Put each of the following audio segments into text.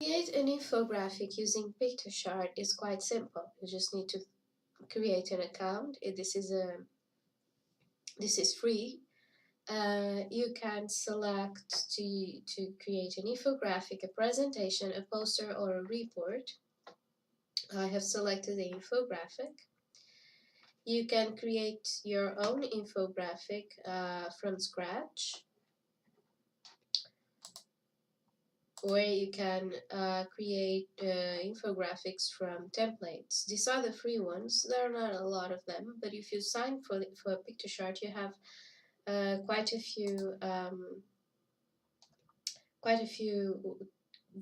Create an infographic using Piktochart is quite simple. You just need to create an account. This is free. You can select to create an infographic, a presentation, a poster, or a report. I have selected the infographic. You can create your own infographic from scratch, or you can create infographics from templates. These are the free ones. There are not a lot of them, but if you sign for Piktochart, you have quite a few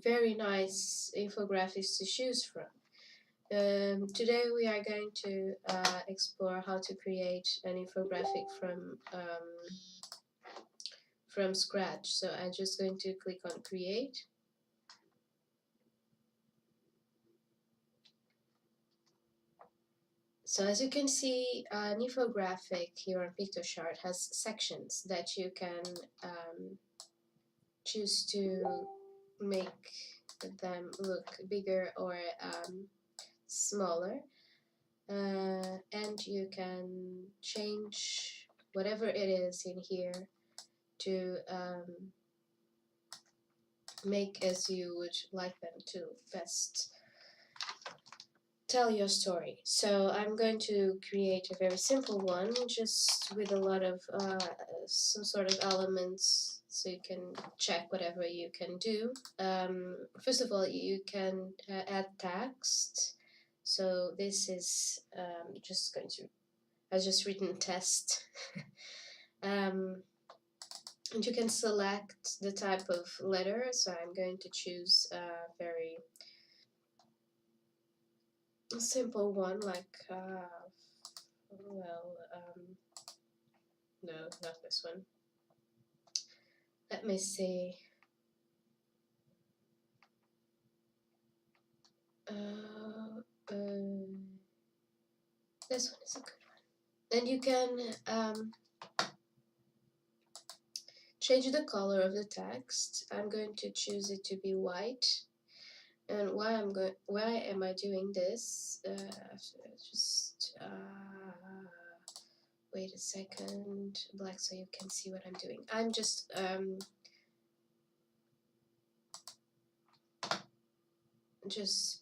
very nice infographics to choose from. Today we are going to explore how to create an infographic from scratch. So I'm just going to click on create. So as you can see, an infographic here on Piktochart has sections that you can choose to make them look bigger or smaller, and you can change whatever it is in here to make as you would like them to best tell your story. So I'm going to create a very simple one, just with a lot of some sort of elements, so you can check whatever you can do. First of all, you can add text. So this is just going to, I've just written test. And you can select the type of letter, so I'm going to choose a very simple one, like no, not this one. Let me see. This one is a good one. And you can change the color of the text. I'm going to choose it to be white. And why am I doing this? Just wait a second. Black, so you can see what I'm doing. I'm just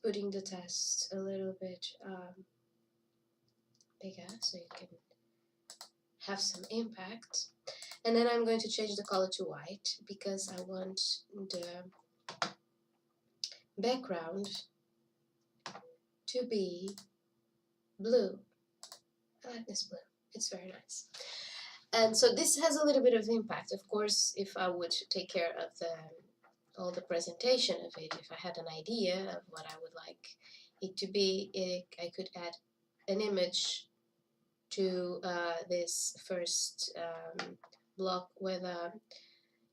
putting the text a little bit bigger so you can have some impact. And then I'm going to change the color to white because I want the background to be blue. I like this blue. It's very nice. And so this has a little bit of impact. Of course, if I would take care of all the presentation of it, if I had an idea of what I would like it to be, I could add an image to this first block where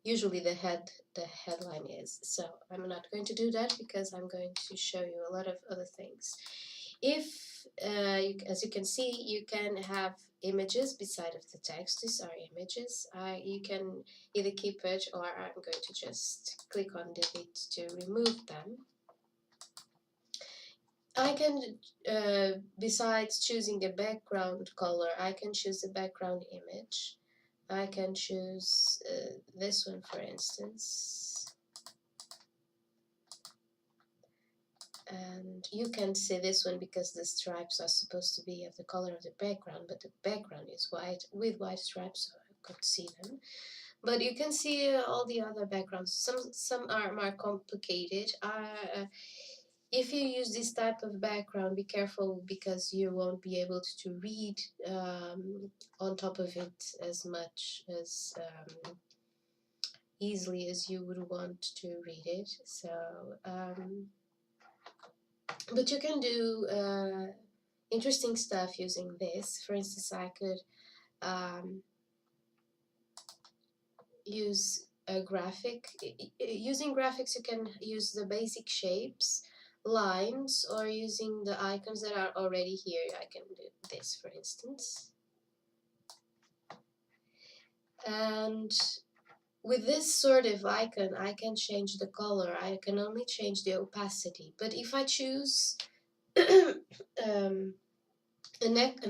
usually the headline is. So I'm not going to do that because I'm going to show you a lot of other things. If as you can see, you can have images beside of the text. These are images. You can either keep it, or I'm going to just click on delete to remove them. I can, besides choosing a background color, I can choose the background image. I can choose this one, for instance. And you can see this one because the stripes are supposed to be of the color of the background, but the background is white with white stripes, so I could see them. But you can see all the other backgrounds. Some are more complicated. If you use this type of background, be careful because you won't be able to read on top of it as much as easily as you would want to read it. So but you can do interesting stuff using this. For instance, I could use a graphic. Using graphics, you can use the basic shapes, lines, or using the icons that are already here. I can do this, for instance. And with this sort of icon, I can change the color. I can only change the opacity. But if I choose an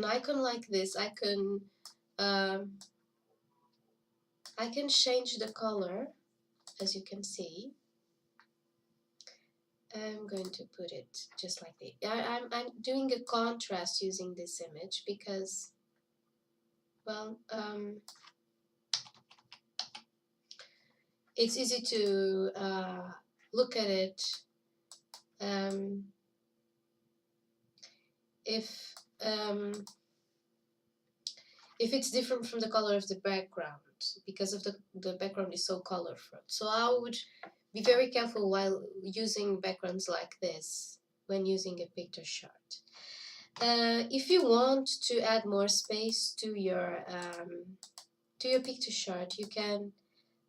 icon like this, I can change the color, as you can see. I'm going to put it just like this. I'm doing a contrast using this image because, well, it's easy to look at it if it's different from the color of the background, because of the background is so colorful. So I would be very careful while using backgrounds like this when using a Piktochart. If you want to add more space to your Piktochart, you can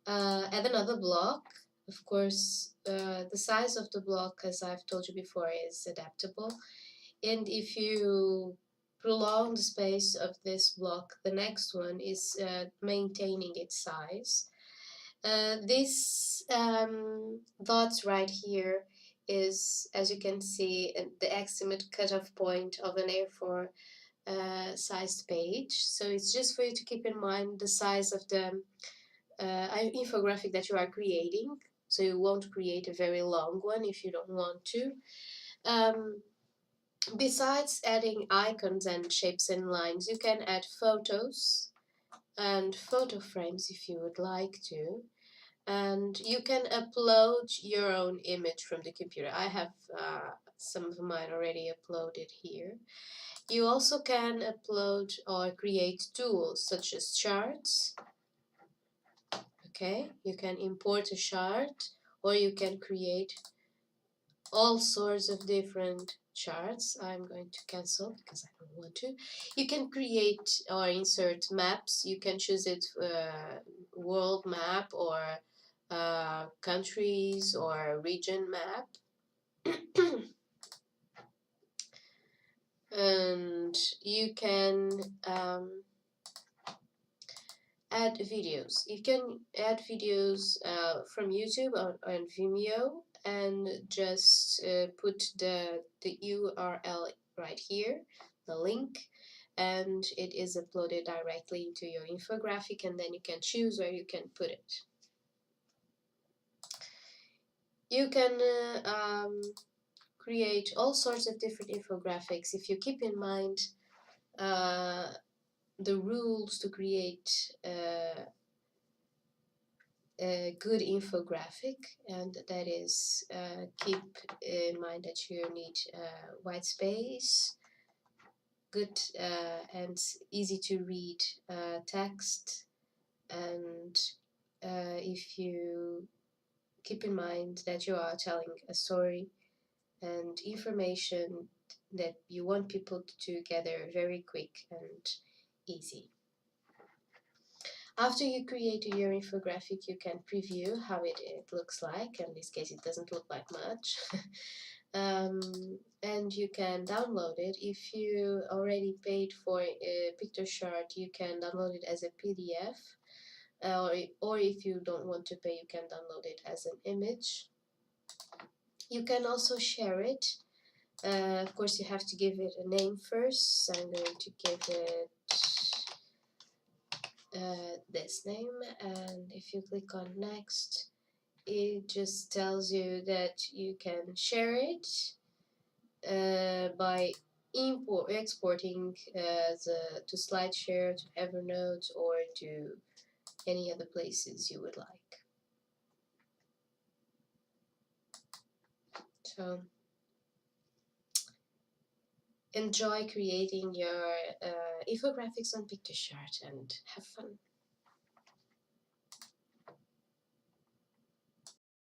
add another block. Of course, the size of the block, as I've told you before, is adaptable. And if you prolong the space of this block, the next one is maintaining its size. This dots right here is, as you can see, the estimate cutoff point of an A4 sized page. So it's just for you to keep in mind the size of the infographic that you are creating. So you won't create a very long one if you don't want to. Besides adding icons and shapes and lines, you can add photos and photo frames if you would like to. And you can upload your own image from the computer. I have some of mine already uploaded here. You also can upload or create tools such as charts. Okay, you can import a chart, or you can create all sorts of different charts. I'm going to cancel because I don't want to. You can create or insert maps. You can choose it world map or countries or region map. And you can add videos. You can add videos from YouTube on Vimeo, and just put the URL right here, the link, and it is uploaded directly into your infographic, and then you can choose where you can put it. You can create all sorts of different infographics if you keep in mind the rules to create a good infographic, and that is keep in mind that you need white space, good and easy to read text, and if you keep in mind that you are telling a story and information that you want people to gather very quick and easy. After you create your infographic, you can preview how it looks like. In this case, it doesn't look like much. And you can download it. If you already paid for a Piktochart, you can download it as a PDF. Or if you don't want to pay, you can download it as an image. You can also share it. Of course, you have to give it a name first. So I'm going to give it this name, and if you click on next, it just tells you that you can share it by exporting to SlideShare, to Evernote, or to any other places you would like. So enjoy creating your infographics on Piktochart and have fun.